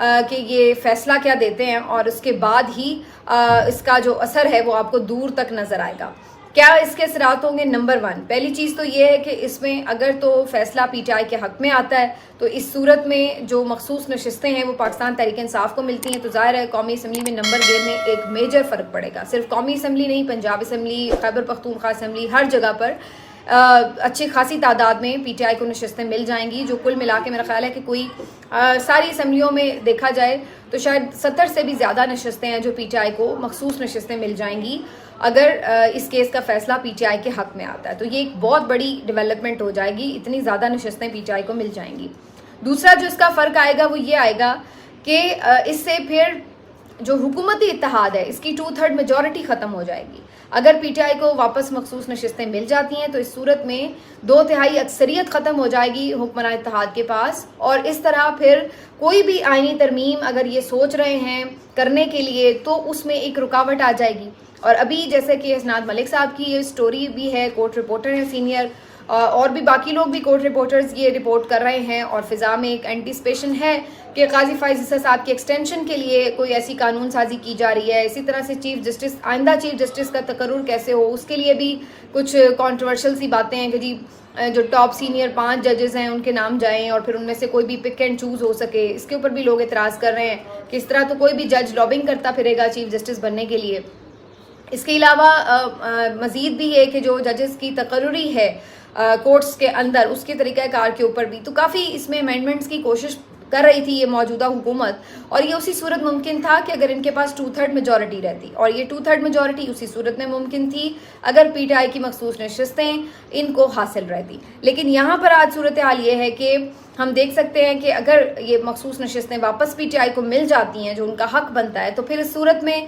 کہ یہ فیصلہ کیا دیتے ہیں، اور اس کے بعد ہی اس کا جو اثر ہے وہ آپ کو دور تک نظر آئے گا۔ کیا اس کے اثرات ہوں گے؟ نمبر 1 پہلی چیز تو یہ ہے کہ اس میں اگر تو فیصلہ پی ٹی آئی کے حق میں آتا ہے تو اس صورت میں جو مخصوص نشستیں ہیں وہ پاکستان تحریک انصاف کو ملتی ہیں، تو ظاہر ہے قومی اسمبلی میں نمبر گیئر میں ایک میجر فرق پڑے گا۔ صرف قومی اسمبلی نہیں، پنجاب اسمبلی، خیبر پختونخوا اسمبلی، ہر جگہ پر اچھی خاصی تعداد میں پی ٹی آئی کو نشستیں مل جائیں گی، جو کل ملا کے میرا خیال ہے کہ کوئی ساری اسمبلیوں میں دیکھا جائے تو شاید 70 سے بھی زیادہ نشستیں ہیں جو پی ٹی آئی کو مخصوص نشستیں مل جائیں گی اگر اس کیس کا فیصلہ پی ٹی آئی کے حق میں آتا ہے۔ تو یہ ایک بہت بڑی ڈیولپمنٹ ہو جائے گی، اتنی زیادہ نشستیں پی ٹی آئی کو مل جائیں گی۔ دوسرا جو اس کا فرق آئے گا وہ یہ آئے گا کہ اس سے پھر جو حکومتی اتحاد ہے اس کی 2/3 میجورٹی ختم ہو جائے گی۔ اگر پی ٹی آئی کو واپس مخصوص نشستیں مل جاتی ہیں تو اس صورت میں 2/3 اکثریت ختم ہو جائے گی حکمران اتحاد کے پاس، اور اس طرح پھر کوئی بھی آئینی ترمیم اگر یہ سوچ رہے ہیں کرنے کے لیے تو اس میں ایک رکاوٹ آ جائے گی۔ اور ابھی جیسے کہ اسناد ملک صاحب کی یہ سٹوری بھی ہے، کورٹ رپورٹر ہیں سینئر، اور بھی باقی لوگ بھی کورٹ رپورٹرز یہ رپورٹ کر رہے ہیں، اور فضا میں ایک اینٹیسپیشن ہے کہ قاضی فائز عیسیٰ صاحب کی ایکسٹینشن کے لیے کوئی ایسی قانون سازی کی جا رہی ہے۔ اسی طرح سے آئندہ چیف جسٹس کا تقرر کیسے ہو، اس کے لیے بھی کچھ کنٹروورشل سی باتیں ہیں کہ جی جو ٹاپ سینئر 5 ججز ہیں ان کے نام جائیں اور پھر ان میں سے کوئی بھی پک اینڈ چوز ہو سکے۔ اس کے اوپر بھی لوگ اعتراض کر رہے ہیں کہ اس طرح تو کوئی بھی جج لابنگ کرتا پھرے گا چیف جسٹس بننے کے لیے۔ اس کے علاوہ مزید بھی ہے کہ جو ججز کی تقرری ہے کورٹس کے اندر، اس کے طریقہ کار کے اوپر بھی تو کافی اس میں امینڈمنٹس کی کوشش کر رہی تھی یہ موجودہ حکومت، اور یہ اسی صورت ممکن تھا کہ اگر ان کے پاس 2/3 میجورٹی رہتی، اور یہ 2/3 میجورٹی اسی صورت میں ممکن تھی اگر پی ٹی آئی کی مخصوص نشستیں ان کو حاصل رہتی۔ لیکن یہاں پر آج صورتحال یہ ہے کہ ہم دیکھ سکتے ہیں کہ اگر یہ مخصوص نشستیں واپس پی ٹی آئی کو مل جاتی ہیں جو ان کا حق بنتا ہے، تو پھر اس صورت میں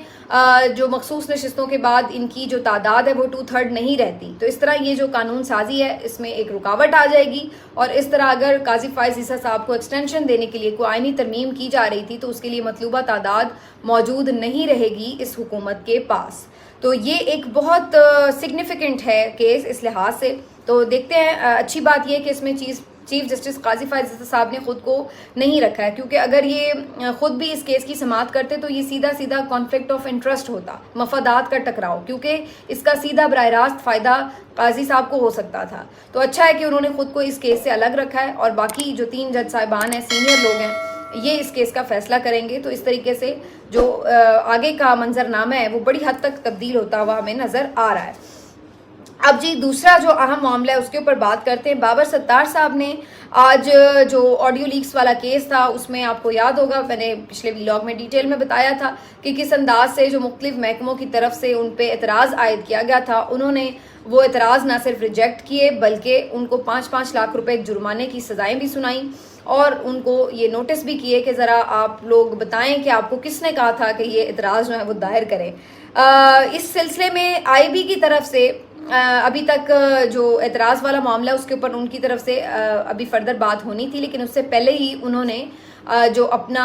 جو مخصوص نشستوں کے بعد ان کی جو تعداد ہے وہ 2/3 نہیں رہتی۔ تو اس طرح یہ جو قانون سازی ہے اس میں ایک رکاوٹ آ جائے گی، اور اس طرح اگر قاضی فائز عیسیٰ صاحب کو ایکسٹینشن دینے کے لیے کوئی آئینی ترمیم کی جا رہی تھی تو اس کے لیے مطلوبہ تعداد موجود نہیں رہے گی اس حکومت کے پاس۔ تو یہ ایک بہت سگنیفیکنٹ ہے کیس اس لحاظ سے۔ تو دیکھتے ہیں، اچھی بات یہ کہ اس میں چیف جسٹس قاضی فائز عیسیٰ صاحب نے خود کو نہیں رکھا ہے، کیونکہ اگر یہ خود بھی اس کیس کی سماعت کرتے تو یہ سیدھا سیدھا کانفلکٹ آف انٹرسٹ ہوتا، مفادات کا ٹکراؤ، کیونکہ اس کا سیدھا براہ راست فائدہ قاضی صاحب کو ہو سکتا تھا۔ تو اچھا ہے کہ انہوں نے خود کو اس کیس سے الگ رکھا ہے، اور باقی جو 3 جج صاحبان ہیں سینئر لوگ ہیں یہ اس کیس کا فیصلہ کریں گے۔ تو اس طریقے سے جو آگے کا منظرنامہ ہے وہ بڑی حد تک تبدیل ہوتا ہوا ہمیں نظر آ رہا ہے۔ اب جی دوسرا جو اہم معاملہ ہے اس کے اوپر بات کرتے ہیں۔ بابر ستار صاحب نے آج جو آڈیو لیکس والا کیس تھا اس میں آپ کو یاد ہوگا میں نے پچھلے ویلاگ میں ڈیٹیل میں بتایا تھا کہ کس انداز سے جو مختلف محکموں کی طرف سے ان پہ اعتراض عائد کیا گیا تھا، انہوں نے وہ اعتراض نہ صرف ریجیکٹ کیے بلکہ ان کو 5-5 لاکھ روپے جرمانے کی سزائیں بھی سنائیں، اور ان کو یہ نوٹس بھی کیے کہ ذرا آپ لوگ بتائیں کہ آپ کو کس نے کہا تھا کہ یہ اعتراض جو ہے وہ دائر کریں۔ اس سلسلے میں آئی بی کی طرف سے ابھی تک جو اعتراض والا معاملہ اس کے اوپر ان کی طرف سے ابھی فردر بات ہونی تھی، لیکن اس سے پہلے ہی انہوں نے جو اپنا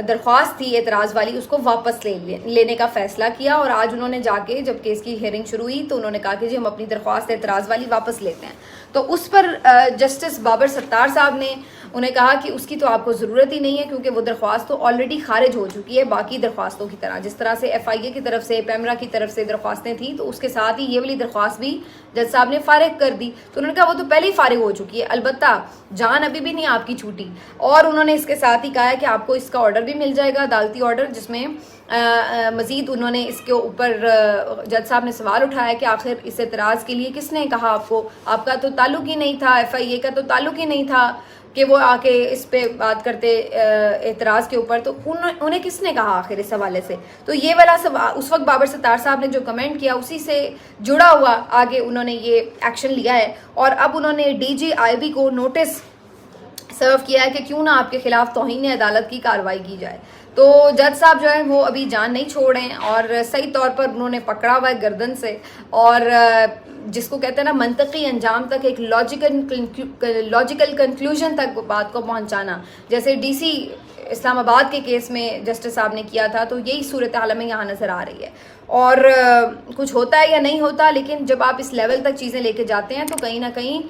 درخواست تھی اعتراض والی اس کو واپس لینے کا فیصلہ کیا، اور آج انہوں نے جا کے جب کیس کی ہیئرنگ شروع ہوئی تو انہوں نے کہا کہ جی ہم اپنی درخواست اعتراض والی واپس لیتے ہیں۔ تو اس پر جسٹس بابر ستار صاحب نے انہیں کہا کہ اس کی تو آپ کو ضرورت ہی نہیں ہے، کیونکہ وہ درخواست تو آلریڈی خارج ہو چکی ہے باقی درخواستوں کی طرح، جس طرح سے ایف آئی اے کی طرف سے پیمرا کی طرف سے درخواستیں تھیں تو اس کے ساتھ ہی یہ والی درخواست بھی جج صاحب نے فارغ کر دی۔ تو انہوں نے کہا وہ تو پہلے ہی فارغ ہو چکی ہے، البتہ جان ابھی بھی نہیں آپ کی چھوٹی، اور انہوں نے اس کے ساتھ ہی کہا ہے کہ آپ کو اس کا آرڈر بھی مل جائے گا، عدالتی آرڈر، جس میں مزید انہوں نے اس کے اوپر جج صاحب نے سوال اٹھایا کہ آخر اس اعتراض کے لیے کس نے کہا آپ کو، آپ کا تو تعلق ہی نہیں تھا، ایف آئی اے کا تو تعلق ہی نہیں تھا کہ وہ آ کے اس پہ بات کرتے اعتراض کے اوپر، تو انہیں کس نے کہا آخر اس حوالے سے۔ تو یہ والا اس وقت بابر ستار صاحب نے جو کمنٹ کیا اسی سے جڑا ہوا آگے انہوں نے یہ ایکشن لیا ہے، اور اب انہوں نے ڈی جی آئی بی کو نوٹس سرو کیا ہے کہ کیوں نہ آپ کے خلاف توہین عدالت کی کارروائی کی جائے۔ تو جج صاحب جو ہیں وہ ابھی جان نہیں چھوڑ رہے ہیں، اور صحیح طور پر انہوں نے پکڑا ہوا ہے گردن سے، اور جس کو کہتے ہیں نا منطقی انجام تک، ایک لاجیکل کنکلوژن تک بات کو پہنچانا، جیسے ڈی سی اسلام آباد کے کیس میں جسٹس صاحب نے کیا تھا، تو یہی صورتحال ہمیں یہاں نظر آ رہی ہے۔ اور کچھ ہوتا ہے یا نہیں ہوتا، لیکن جب آپ اس لیول تک چیزیں لے کے جاتے ہیں تو کہیں نہ کہیں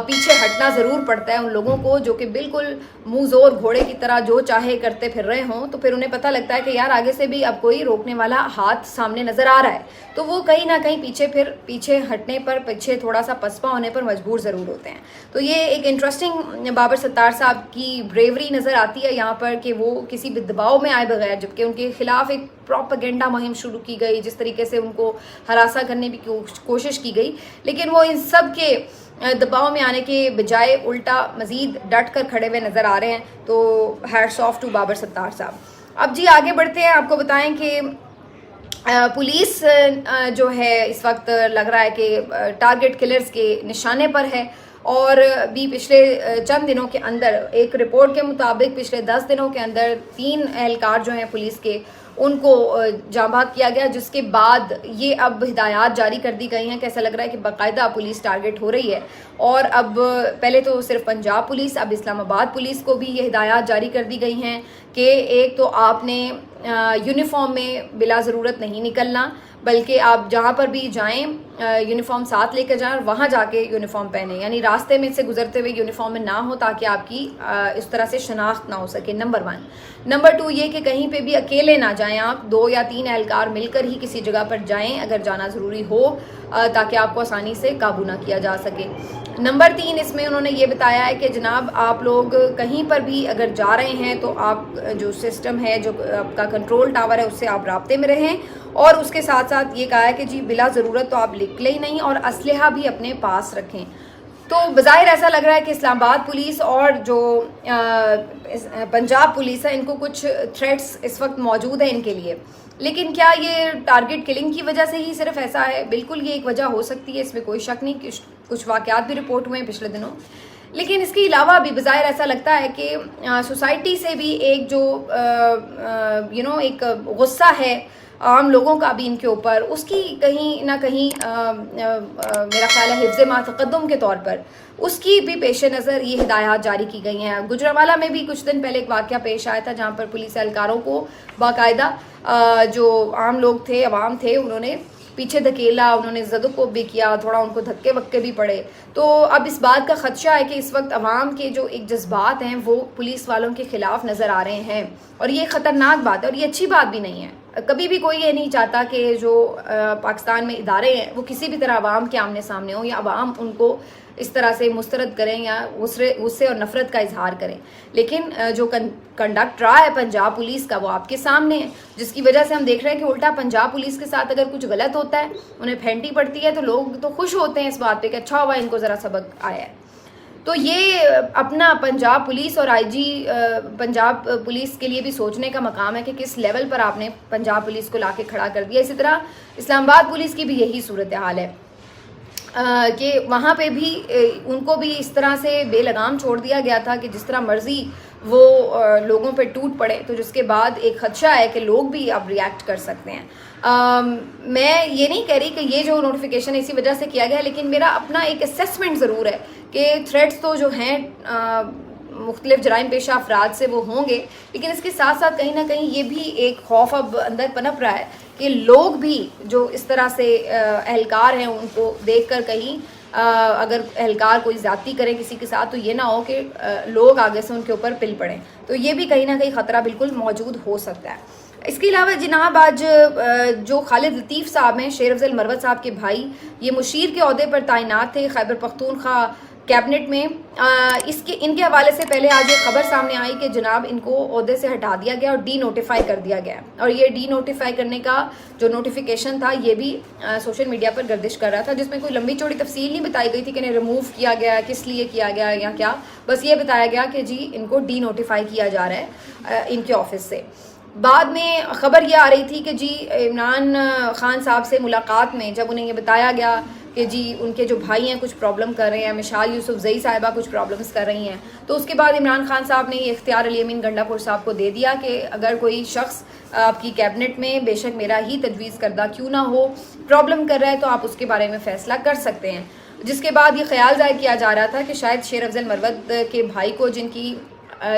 پیچھے ہٹنا ضرور پڑتا ہے ان لوگوں کو جو کہ بالکل منہ زور گھوڑے کی طرح جو چاہے کرتے پھر رہے ہوں تو پھر انہیں پتہ لگتا ہے کہ یار آگے سے بھی اب کوئی روکنے والا ہاتھ سامنے نظر آ رہا ہے، تو وہ کہیں نہ کہیں پیچھے ہٹنے پر، پیچھے تھوڑا سا پسپا ہونے پر مجبور ضرور ہوتے ہیں۔ تو یہ ایک انٹرسٹنگ بابر ستار صاحب کی بریوری نظر آتی ہے یہاں پر کہ وہ کسی بھی دباؤ میں آئے بغیر، جبکہ ان کے خلاف ایک پروپیگنڈا مہم شروع کی گئی، جس طریقے سے ان کو ہراساں کرنے کی کوشش کی گئی، لیکن وہ ان سب کے دباؤ میں آنے کے بجائے الٹا مزید ڈٹ کر کھڑے ہوئے نظر آ رہے ہیں۔ تو ہیٹس آف ٹو بابر ستار صاحب۔ اب جی آگے بڑھتے ہیں، آپ کو بتائیں کہ پولیس جو ہے اس وقت لگ رہا ہے کہ ٹارگٹ کلرز کے نشانے پر ہے، اور بھی پچھلے چند دنوں کے اندر ایک رپورٹ کے مطابق پچھلے 10 دنوں کے اندر 3 اہلکار جو ہیں پولیس کے ان کو جاں بحق کیا گیا، جس کے بعد یہ اب ہدایات جاری کر دی گئی ہیں کہ ایسا لگ رہا ہے کہ باقاعدہ پولیس ٹارگٹ ہو رہی ہے۔ اور اب پہلے تو صرف پنجاب پولیس، اب اسلام آباد پولیس کو بھی یہ ہدایات جاری کر دی گئی ہیں کہ ایک تو آپ نے یونیفارم میں بلا ضرورت نہیں نکلنا، بلکہ آپ جہاں پر بھی جائیں یونیفارم ساتھ لے کے جائیں اور وہاں جا کے یونیفارم پہنیں، یعنی راستے میں سے گزرتے ہوئے یونیفارم میں نہ ہو تاکہ آپ کی اس طرح سے شناخت نہ ہو سکے، نمبر 1۔ نمبر 2 یہ کہ کہیں پہ بھی اکیلے نہ جائیں، آپ 2 یا 3 اہلکار مل کر ہی کسی جگہ پر جائیں اگر جانا ضروری ہو، تاکہ آپ کو آسانی سے قابو نہ کیا جا سکے۔ نمبر 3 اس میں انہوں نے یہ بتایا ہے کہ جناب آپ لوگ کہیں پر بھی اگر جا رہے ہیں تو آپ جو سسٹم ہے، جو آپ کا کنٹرول ٹاور ہے، اس سے آپ رابطے میں رہیں، اور اس کے ساتھ ساتھ یہ کہا ہے کہ جی بلا ضرورت تو آپ نکلیں ہی نہیں، اور اسلحہ بھی اپنے پاس رکھیں۔ تو بظاہر ایسا لگ رہا ہے کہ اسلام آباد پولیس اور جو پنجاب پولیس ہے ان کو کچھ تھریٹس اس وقت موجود ہیں ان کے لیے، لیکن کیا یہ ٹارگٹ کلنگ کی وجہ سے ہی صرف ایسا ہے؟ بالکل یہ ایک وجہ ہو سکتی ہے، اس میں کوئی شک نہیں، کچھ واقعات بھی رپورٹ ہوئے ہیں پچھلے دنوں، لیکن اس کے علاوہ بھی بظاہر ایسا لگتا ہے کہ سوسائٹی سے بھی ایک جو ایک غصہ ہے عام لوگوں کا بھی ان کے اوپر، اس کی کہیں نہ کہیں میرا خیال ہے حفظ ما تقدم کے طور پر اس کی بھی پیش نظر یہ ہدایات جاری کی گئی ہیں۔ گجرانوالہ میں بھی کچھ دن پہلے ایک واقعہ پیش آیا تھا جہاں پر پولیس اہلکاروں کو باقاعدہ جو عام لوگ تھے، عوام تھے، انہوں نے پیچھے دھکیلا، انہوں نے زد و کوب بھی کیا، تھوڑا ان کو دھکے وکے بھی پڑے۔ تو اب اس بات کا خدشہ ہے کہ اس وقت عوام کے جو ایک جذبات ہیں وہ پولیس والوں کے خلاف نظر آ رہے ہیں، اور یہ خطرناک بات ہے اور یہ اچھی بات بھی نہیں ہے۔ کبھی بھی کوئی یہ نہیں چاہتا کہ جو پاکستان میں ادارے ہیں وہ کسی بھی طرح عوام کے آمنے سامنے ہوں، یا عوام ان کو اس طرح سے مسترد کریں یا غصے اور نفرت کا اظہار کریں، لیکن جو کنڈکٹ رہا ہے پنجاب پولیس کا وہ آپ کے سامنے ہے، جس کی وجہ سے ہم دیکھ رہے ہیں کہ الٹا پنجاب پولیس کے ساتھ اگر کچھ غلط ہوتا ہے، انہیں پھینٹی پڑتی ہے، تو لوگ تو خوش ہوتے ہیں اس بات پہ کہ اچھا ہوا ان کو ذرا سبق آیا ہے۔ تو یہ اپنا پنجاب پولیس اور آئی جی پنجاب پولیس کے لیے بھی سوچنے کا مقام ہے کہ کس لیول پر آپ نے پنجاب پولیس کو لا کے کھڑا کر دیا۔ اسی طرح اسلام آباد پولیس کی بھی یہی صورتحال ہے کہ وہاں پہ بھی ان کو بھی اس طرح سے بے لگام چھوڑ دیا گیا تھا کہ جس طرح مرضی وہ لوگوں پہ ٹوٹ پڑے، تو جس کے بعد ایک خدشہ ہے کہ لوگ بھی اب ریئیکٹ کر سکتے ہیں۔ میں یہ نہیں کہہ رہی کہ یہ جو نوٹیفیکیشن اسی وجہ سے کیا گیا، لیکن میرا اپنا ایک اسیسمنٹ ضرور ہے کہ تھریٹس تو جو ہیں مختلف جرائم پیشہ افراد سے وہ ہوں گے، لیکن اس کے ساتھ ساتھ کہیں نہ کہیں یہ بھی ایک خوف اب اندر پنپ رہا ہے کہ لوگ بھی جو اس طرح سے اہلکار ہیں ان کو دیکھ کر کہیں اگر اہلکار کوئی زیادتی کریں کسی کے ساتھ تو یہ نہ ہو کہ لوگ آگے سے ان کے اوپر پل پڑیں، تو یہ بھی کہیں نہ کہیں خطرہ بالکل موجود ہو سکتا ہے۔ اس کے علاوہ جناب آج جو خالد لطیف صاحب ہیں، شیر افضل مروت صاحب کے بھائی، یہ مشیر کے عہدے پر تعینات تھے خیبر پختونخوا کیبنٹ میں، ان کے حوالے سے پہلے آج ایک خبر سامنے آئی کہ جناب ان کو عہدے سے ہٹا دیا گیا اور ڈی نوٹیفائی کر دیا گیا، اور یہ ڈی نوٹیفائی کرنے کا جو نوٹیفیکیشن تھا یہ بھی سوشل میڈیا پر گردش کر رہا تھا، جس میں کوئی لمبی چوڑی تفصیل نہیں بتائی گئی تھی کہ انہیں ریموو کیا گیا، کس لیے کیا گیا یا کیا، بس یہ بتایا گیا کہ جی ان کو ڈی نوٹیفائی کیا جا رہا ہے ان کے آفس سے۔ بعد میں خبر یہ آ رہی تھی کہ جی عمران خان صاحب سے ملاقات میں جب انہیں یہ بتایا گیا کہ جی ان کے جو بھائی ہیں کچھ پرابلم کر رہے ہیں، مشال یوسف زئی صاحبہ کچھ پرابلمس کر رہی ہیں، تو اس کے بعد عمران خان صاحب نے یہ اختیار علی امین گنڈا پور صاحب کو دے دیا کہ اگر کوئی شخص آپ کی کیبنٹ میں بے شک میرا ہی تجویز کردہ کیوں نہ ہو پرابلم کر رہا ہے تو آپ اس کے بارے میں فیصلہ کر سکتے ہیں، جس کے بعد یہ خیال ظاہر کیا جا رہا تھا کہ شاید شیر افضل مروت کے بھائی کو، جن کی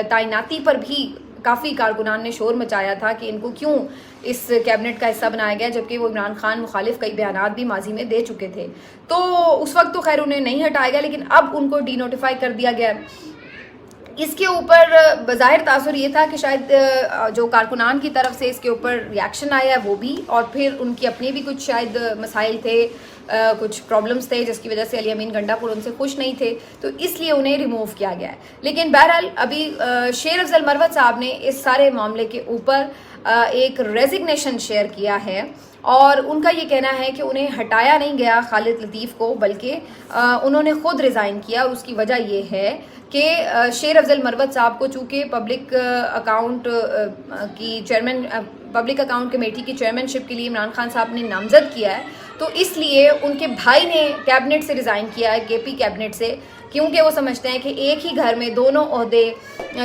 تعیناتی پر بھی کافی کارکنان نے شور مچایا تھا کہ ان کو کیوں اس کیبنٹ کا حصہ بنایا گیا جبکہ وہ عمران خان مخالف کئی بیانات بھی ماضی میں دے چکے تھے، تو اس وقت تو خیر انہیں نہیں ہٹایا گیا، لیکن اب ان کو ڈی نوٹیفائی کر دیا گیا۔ اس کے اوپر بظاہر تاثر یہ تھا کہ شاید جو کارکنان کی طرف سے اس کے اوپر ریاکشن آیا وہ بھی، اور پھر ان کی اپنے بھی کچھ شاید مسائل تھے، کچھ پرابلمس تھے جس کی وجہ سے علی امین گنڈا پور ان سے خوش نہیں تھے، تو اس لیے انہیں ریموو کیا گیا ہے. لیکن بہرحال ابھی شیر افضل مروت صاحب نے اس سارے معاملے کے اوپر ایک ریزگنیشن شیئر کیا ہے، اور ان کا یہ کہنا ہے کہ انہیں ہٹایا نہیں گیا خالد لطیف کو، بلکہ انہوں نے خود ریزائن کیا، اور اس کی وجہ یہ ہے کہ شیر افضل مروت صاحب کو چونکہ پبلک اکاؤنٹ کمیٹی کی چیئرمین شپ کے لیے عمران خان صاحب نے نامزد کیا ہے، تو اس لیے ان کے بھائی نے کیبنٹ سے ریزائن کیا ہے، کے پی کیبنٹ سے، کیونکہ وہ سمجھتے ہیں کہ ایک ہی گھر میں دونوں عہدے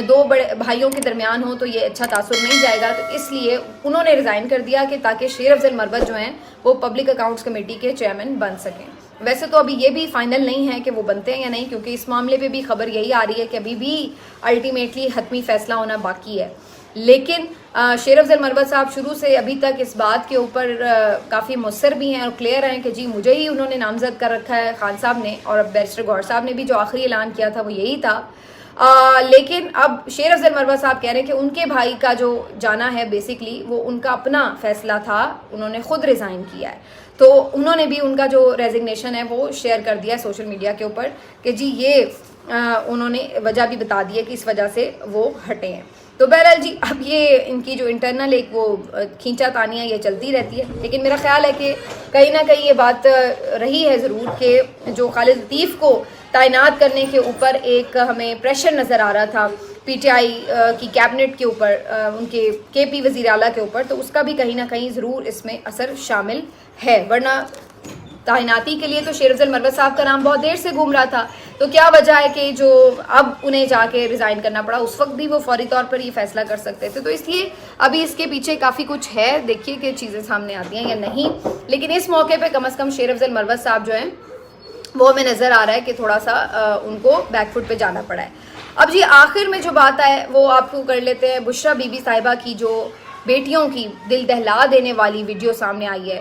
دو بڑے بھائیوں کے درمیان ہوں تو یہ اچھا تاثر نہیں جائے گا، تو اس لیے انہوں نے ریزائن کر دیا کہ تاکہ شیر افضل مروت جو ہیں وہ پبلک اکاؤنٹس کمیٹی کے چیئرمین بن سکیں. ویسے تو ابھی یہ بھی فائنل نہیں ہے کہ وہ بنتے ہیں یا نہیں، کیونکہ اس معاملے پہ بھی خبر یہی آ رہی ہے کہ ابھی بھی الٹیمیٹلی حتمی فیصلہ ہونا باقی ہے. لیکن شیر افضل مروت صاحب شروع سے ابھی تک اس بات کے اوپر کافی مؤثر بھی ہیں اور کلیئر ہیں کہ جی مجھے ہی انہوں نے نامزد کر رکھا ہے خان صاحب نے، اور اب بیرسٹر گوہر صاحب نے بھی جو آخری اعلان کیا تھا وہ یہی تھا. لیکن اب شیر افضل مروت صاحب کہہ رہے ہیں کہ ان کے بھائی کا جو جانا ہے بیسکلی وہ ان کا اپنا فیصلہ تھا، انہوں نے خود ریزائن کیا ہے، تو انہوں نے بھی ان کا جو ریزگنیشن ہے وہ شیئر کر دیا سوشل میڈیا کے اوپر کہ جی یہ انہوں نے وجہ بھی بتا دی ہے کہ اس وجہ سے وہ ہٹے ہیں. تو بہرحال جی اب یہ ان کی جو انٹرنل ایک وہ کھینچا تانیاں یہ چلتی رہتی ہے، لیکن میرا خیال ہے کہ کہیں نہ کہیں یہ بات رہی ہے ضرور کہ جو خالد لطیف کو تعینات کرنے کے اوپر ایک ہمیں پریشر نظر آ رہا تھا پی ٹی آئی کی کیبنٹ کے اوپر، ان کے پی وزیر اعلیٰ کے اوپر، تو اس کا بھی کہیں نہ کہیں ضرور اس میں اثر شامل ہے. ورنہ تعیناتی کے لیے تو شیر افضل مروت صاحب کا نام بہت دیر سے گھوم رہا تھا، تو کیا وجہ ہے کہ جو اب انہیں جا کے ریزائن کرنا پڑا، اس وقت بھی وہ فوری طور پر یہ فیصلہ کر سکتے تھے. تو اس لیے ابھی اس کے پیچھے کافی کچھ ہے، دیکھیے کہ چیزیں سامنے آتی ہیں یا نہیں. لیکن اس موقع پہ کم از کم شیر افضل مروت صاحب جو ہیں وہ ہمیں نظر آ رہا ہے کہ تھوڑا سا ان کو بیک فٹ پہ جانا پڑا ہے. اب جی آخر میں جو بات ہے وہ آپ کو کر لیتے ہیں. بشرا بی بی صاحبہ کی جو بیٹیوں کی دل دہلا دینے والی ویڈیو سامنے آئی ہے،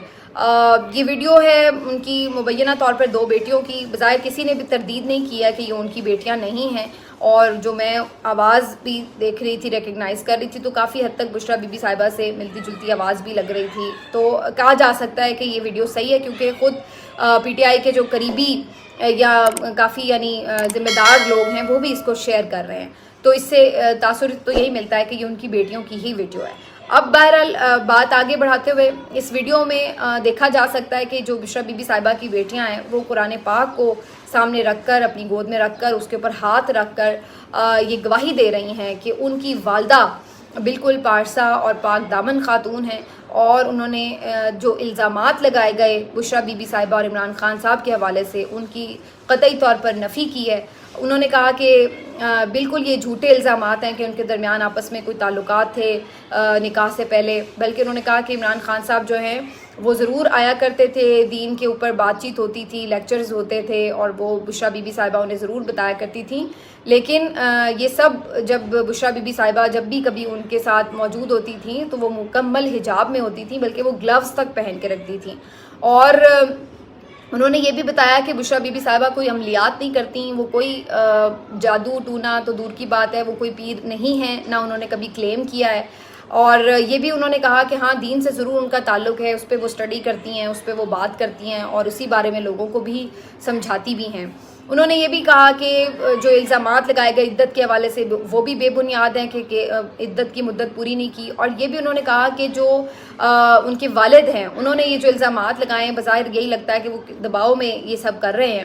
یہ ویڈیو ہے ان کی مبینہ طور پر دو بیٹیوں کی، بظاہر کسی نے بھی تردید نہیں کیا کہ یہ ان کی بیٹیاں نہیں ہیں، اور جو میں آواز بھی دیکھ رہی تھی ریکگنائز کر رہی تھی تو کافی حد تک بشرا بی بی صاحبہ سے ملتی جلتی آواز بھی لگ رہی تھی. تو کہا جا سکتا ہے کہ یہ ویڈیو صحیح ہے، کیونکہ خود پی ٹی آئی کے جو قریبی یا کافی یعنی ذمہ دار لوگ ہیں وہ بھی اس کو شیئر کر رہے ہیں، تو اس سے تاثر تو یہی ملتا ہے کہ یہ ان کی بیٹیوں کی ہی ویڈیو ہے. اب بہرحال بات آگے بڑھاتے ہوئے اس ویڈیو میں دیکھا جا سکتا ہے کہ جو بشرا بی بی صاحبہ کی بیٹیاں ہیں وہ قرآن پاک کو سامنے رکھ کر، اپنی گود میں رکھ کر، اس کے اوپر ہاتھ رکھ کر یہ گواہی دے رہی ہیں کہ ان کی والدہ بالکل پارسا اور پاک دامن خاتون ہیں، اور انہوں نے جو الزامات لگائے گئے بشرا بی بی صاحبہ اور عمران خان صاحب کے حوالے سے ان کی قطعی طور پر نفی کی ہے. انہوں نے کہا کہ بالکل یہ جھوٹے الزامات ہیں کہ ان کے درمیان آپس میں کوئی تعلقات تھے نکاح سے پہلے، بلکہ انہوں نے کہا کہ عمران خان صاحب جو ہیں وہ ضرور آیا کرتے تھے، دین کے اوپر بات چیت ہوتی تھی، لیکچرز ہوتے تھے، اور وہ بشرا بی بی صاحبہ انہیں ضرور بتایا کرتی تھیں. لیکن یہ سب جب بشرا بی بی صاحبہ جب بھی کبھی ان کے ساتھ موجود ہوتی تھیں تو وہ مکمل حجاب میں ہوتی تھیں، بلکہ وہ گلوز تک پہن کے رکھتی تھیں. اور انہوں نے یہ بھی بتایا کہ بشرا بی بی صاحبہ کوئی عملیات نہیں کرتی، وہ کوئی جادو ٹونا تو دور کی بات ہے، وہ کوئی پیر نہیں ہیں، نہ انہوں نے کبھی کلیم کیا ہے. اور یہ بھی انہوں نے کہا کہ ہاں دین سے ضرور ان کا تعلق ہے، اس پہ وہ اسٹڈی کرتی ہیں، اس پہ وہ بات کرتی ہیں، اور اسی بارے میں لوگوں کو بھی سمجھاتی بھی ہیں. انہوں نے یہ بھی کہا کہ جو الزامات لگائے گئے عدت کے حوالے سے وہ بھی بے بنیاد ہیں کہ عدت کی مدت پوری نہیں کی. اور یہ بھی انہوں نے کہا کہ جو ان کے والد ہیں انہوں نے یہ جو الزامات لگائے ہیں بظاہر یہی لگتا ہے کہ وہ دباؤ میں یہ سب کر رہے ہیں.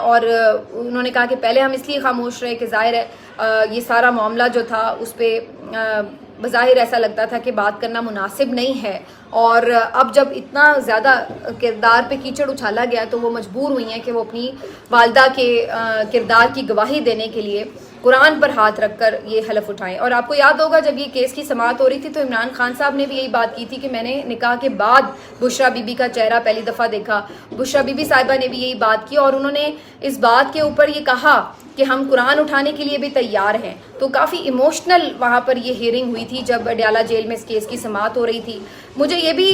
اور انہوں نے کہا کہ پہلے ہم اس لیے خاموش رہے کہ ظاہر ہے یہ سارا معاملہ جو تھا اس پہ بظاہر ایسا لگتا تھا کہ بات کرنا مناسب نہیں ہے، اور اب جب اتنا زیادہ کردار پہ کیچڑ اچھالا گیا تو وہ مجبور ہوئی ہیں کہ وہ اپنی والدہ کے کردار کی گواہی دینے کے لیے قرآن پر ہاتھ رکھ کر یہ حلف اٹھائیں. اور آپ کو یاد ہوگا جب یہ کیس کی سماعت ہو رہی تھی تو عمران خان صاحب نے بھی یہی بات کی تھی کہ میں نے نکاح کے بعد بشرا بی بی کا چہرہ پہلی دفعہ دیکھا. بشرا بی بی صاحبہ نے بھی یہی بات کی، اور انہوں نے اس بات کے اوپر یہ کہا کہ ہم قرآن اٹھانے کے لیے بھی تیار ہیں. تو کافی ایموشنل وہاں پر یہ ہیئرنگ ہوئی تھی جب اڈیالہ جیل میں اس کیس کی سماعت ہو رہی تھی. مجھے یہ بھی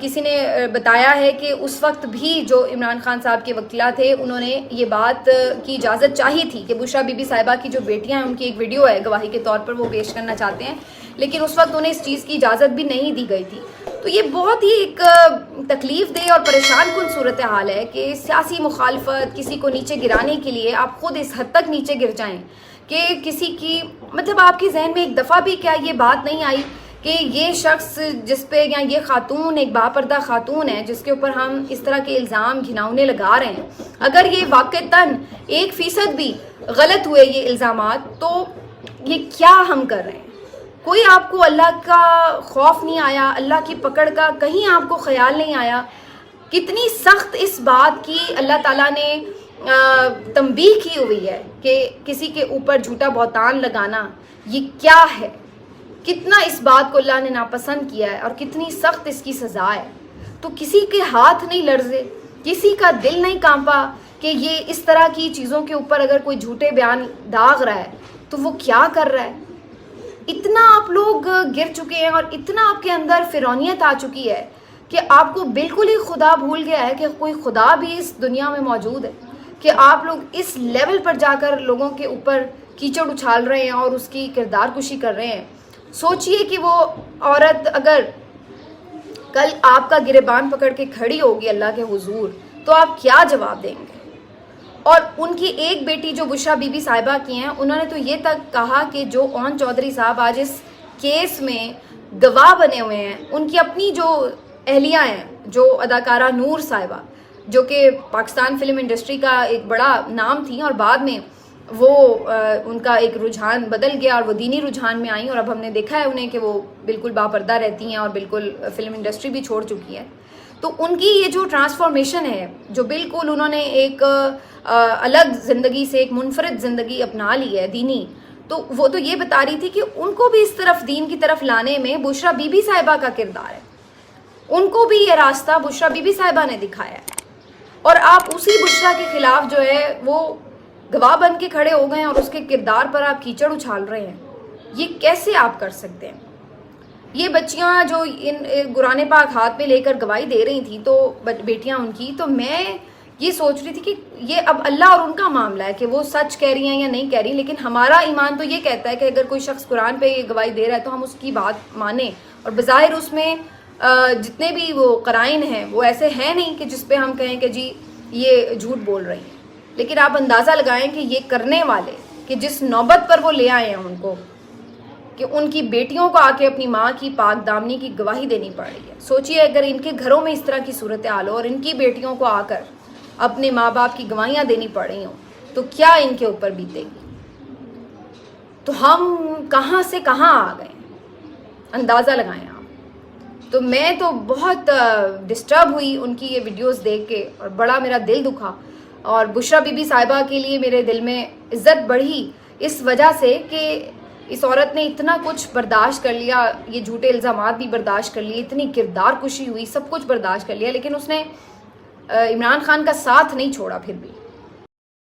کسی نے بتایا ہے کہ اس وقت بھی جو عمران خان صاحب کے وکلاء تھے انہوں نے یہ بات کی اجازت چاہی تھی کہ بشریٰ بی بی صاحبہ کی جو بیٹیاں ہیں ان کی ایک ویڈیو ہے گواہی کے طور پر وہ پیش کرنا چاہتے ہیں, لیکن اس وقت انہیں اس چیز کی اجازت بھی نہیں دی گئی تھی. تو یہ بہت ہی ایک تکلیف دہ اور پریشان کن صورتحال ہے کہ سیاسی مخالفت کسی کو نیچے گرانے کے لیے آپ خود اس حد تک نیچے گر جائیں کہ کسی کی مطلب آپ کے ذہن میں ایک دفعہ بھی کیا یہ بات نہیں آئی کہ یہ شخص جس پہ یا یہ خاتون ایک باپردہ خاتون ہے جس کے اوپر ہم اس طرح کے الزام گھناؤنے لگا رہے ہیں, اگر یہ واقعتاً 1% بھی غلط ہوئے یہ الزامات تو یہ کیا ہم کر رہے ہیں. کوئی آپ کو اللہ کا خوف نہیں آیا, اللہ کی پکڑ کا کہیں آپ کو خیال نہیں آیا. کتنی سخت اس بات کی اللہ تعالیٰ نے تنبیہ کی ہوئی ہے کہ کسی کے اوپر جھوٹا بہتان لگانا یہ کیا ہے, کتنا اس بات کو اللہ نے ناپسند کیا ہے اور کتنی سخت اس کی سزا ہے. تو کسی کے ہاتھ نہیں لرزے, کسی کا دل نہیں کانپا کہ یہ اس طرح کی چیزوں کے اوپر اگر کوئی جھوٹے بیان داغ رہا ہے تو وہ کیا کر رہا ہے. اتنا آپ لوگ گر چکے ہیں اور اتنا آپ کے اندر فرعونیت آ چکی ہے کہ آپ کو بالکل ہی خدا بھول گیا ہے کہ کوئی خدا بھی اس دنیا میں موجود ہے, کہ آپ لوگ اس لیول پر جا کر لوگوں کے اوپر کیچڑ اچھال رہے ہیں اور اس کی کردار کشی کر رہے ہیں. سوچئے کہ وہ عورت اگر کل آپ کا گریبان پکڑ کے کھڑی ہوگی اللہ کے حضور تو آپ کیا جواب دیں گے. اور ان کی ایک بیٹی جو بشریٰ بی بی صاحبہ کی ہیں انہوں نے تو یہ تک کہا کہ جو اون چودھری صاحب آج اس کیس میں گواہ بنے ہوئے ہیں ان کی اپنی جو اہلیہ ہیں, جو اداکارہ نور صاحبہ جو کہ پاکستان فلم انڈسٹری کا ایک بڑا نام تھی اور بعد میں وہ ان کا ایک رجحان بدل گیا اور وہ دینی رجحان میں آئیں اور اب ہم نے دیکھا ہے انہیں کہ وہ بالکل باپردہ رہتی ہیں اور بالکل فلم انڈسٹری بھی چھوڑ چکی ہے. تو ان کی یہ جو ٹرانسفارمیشن ہے جو بالکل انہوں نے ایک الگ زندگی سے ایک منفرد زندگی اپنا لی ہے دینی, تو وہ تو یہ بتا رہی تھی کہ ان کو بھی اس طرف دین کی طرف لانے میں بشریٰ بی بی صاحبہ کا کردار ہے, ان کو بھی یہ راستہ بشریٰ بی بی صاحبہ نے دکھایا ہے. اور آپ اسی بشریٰ کے خلاف جو ہے وہ گواہ بن کے کھڑے ہو گئے ہیں اور اس کے کردار پر آپ کیچڑ اچھال رہے ہیں. یہ کیسے آپ کر سکتے ہیں؟ یہ بچیاں جو ان قرآن پاک ہاتھ میں لے کر گواہی دے رہی تھیں تو بیٹیاں ان کی, تو میں یہ سوچ رہی تھی کہ یہ اب اللہ اور ان کا معاملہ ہے کہ وہ سچ کہہ رہی ہیں یا نہیں کہہ رہی, لیکن ہمارا ایمان تو یہ کہتا ہے کہ اگر کوئی شخص قرآن پہ یہ گواہی دے رہا ہے تو ہم اس کی بات مانیں. اور بظاہر اس میں جتنے بھی وہ قرائن ہیں وہ ایسے ہیں نہیں کہ جس پہ ہم کہیں کہ جی یہ جھوٹ بول رہی ہیں. لیکن آپ اندازہ لگائیں کہ یہ کرنے والے کہ جس نوبت پر وہ لے آئے ہیں ان کو کہ ان کی بیٹیوں کو آ کے اپنی ماں کی پاک دامنی کی گواہی دینی پڑ رہی ہے. سوچئے اگر ان کے گھروں میں اس طرح کی صورتحال ہو اور ان کی بیٹیوں کو آ کر اپنے ماں باپ کی گواہیاں دینی پڑ رہی ہوں تو کیا ان کے اوپر بیتے گی. تو ہم کہاں سے کہاں آ گئے, اندازہ لگائیں آپ. تو میں تو بہت ڈسٹرب ہوئی ان کی یہ ویڈیوز دیکھ کے اور بڑا میرا دل دکھا, اور بشریٰ بی بی صاحبہ کے لیے میرے دل میں عزت بڑھی اس وجہ سے کہ اس عورت نے اتنا کچھ برداشت کر لیا, یہ جھوٹے الزامات بھی برداشت کر لیے, اتنی کردار کشی ہوئی, سب کچھ برداشت کر لیا, لیکن اس نے عمران خان کا ساتھ نہیں چھوڑا پھر بھی.